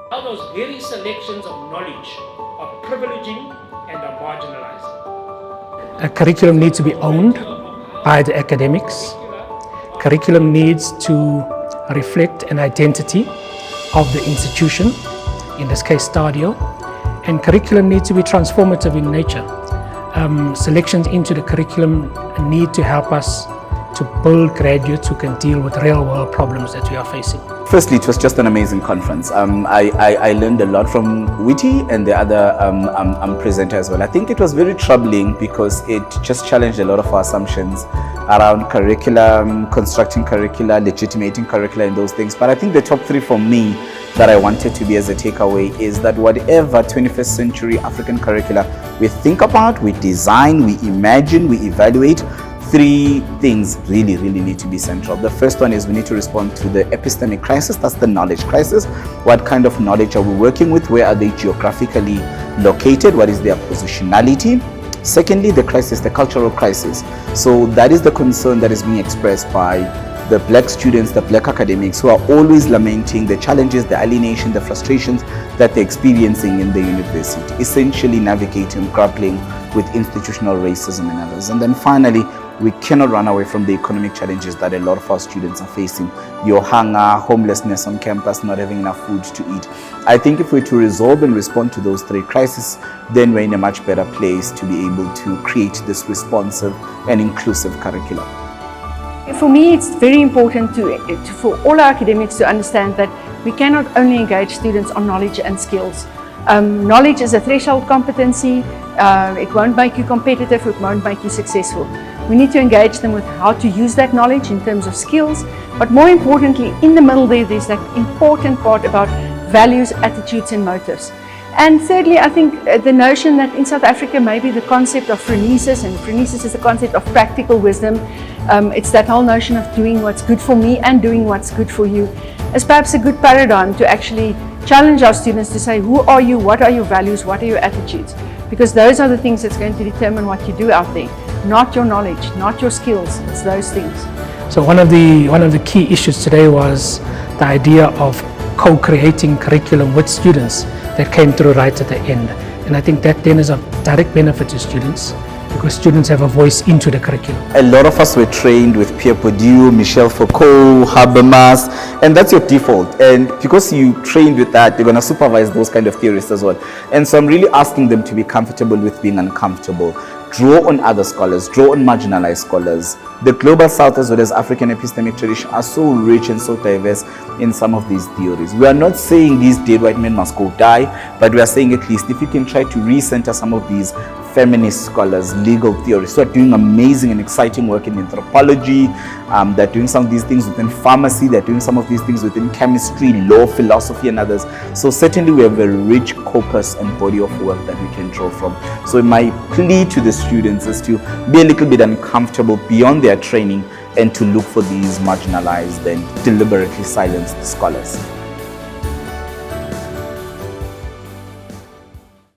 how those very selections of knowledge are privileging and are marginalizing. A curriculum needs to be owned by the academics. Curriculum needs to reflect an identity of the institution, in this case STADIO, and curriculum needs to be transformative in nature. Selections into the curriculum need to help us to build graduates who can deal with real world problems that we are facing. Firstly, it was just an amazing conference. I learned a lot from Witty and the other presenter as well. I think it was very troubling because it just challenged a lot of our assumptions around curriculum, constructing curricula, legitimating curricula and those things. But I think the top three for me that I wanted to be as a takeaway is that whatever 21st century African curricula we think about, we design, we imagine, we evaluate, three things really need to be central. The first one is we need to respond to the epistemic crisis. That's the knowledge crisis. What kind of knowledge are we working with? Where are they geographically located? What is their positionality? Secondly, the crisis, the cultural crisis. So that is the concern that is being expressed by the black students, the black academics, who are always lamenting the challenges, the alienation, the frustrations that they're experiencing in the university, essentially navigating, grappling with institutional racism and others. And then finally, we cannot run away from the economic challenges that a lot of our students are facing. Your hunger, homelessness on campus, not having enough food to eat. I think if we're to resolve and respond to those three crises, then we're in a much better place to be able to create this responsive and inclusive curriculum. For me, it's very important for all our academics to understand that we cannot only engage students on knowledge and skills. Knowledge is a threshold competency. It won't make you competitive, it won't make you successful. We need to engage them with how to use that knowledge in terms of skills, but more importantly, in the middle there's that important part about values, attitudes and motives. And thirdly, I think the notion that in South Africa maybe the concept of phronesis, and phronesis is the concept of practical wisdom, it's that whole notion of doing what's good for me and doing what's good for you, is perhaps a good paradigm to actually challenge our students to say, who are you, what are your values, what are your attitudes? Because those are the things that's going to determine what you do out there. Not your knowledge, not your skills, it's those things. So one of the key issues today was the idea of co-creating curriculum with students that came through right at the end. And I think that then is of direct benefit to students because students have a voice into the curriculum. A lot of us were trained with Pierre Bourdieu, Michel Foucault, Habermas, and that's your default. And because you trained with that, you're going to supervise those kind of theorists as well. And so I'm really asking them to be comfortable with being uncomfortable. Draw on other scholars, draw on marginalized scholars. The Global South as well as African epistemic tradition are so rich and so diverse in some of these theories. We are not saying these dead white men must go die, but we are saying at least if you can try to recenter some of these feminist scholars, legal theorists who are doing amazing and exciting work in anthropology, they're doing some of these things within pharmacy, they're doing some of these things within chemistry, law, philosophy and others. So certainly we have a rich corpus and body of work that we can draw from. So my plea to the students is to be a little bit uncomfortable beyond their training and to look for these marginalized and deliberately silenced scholars.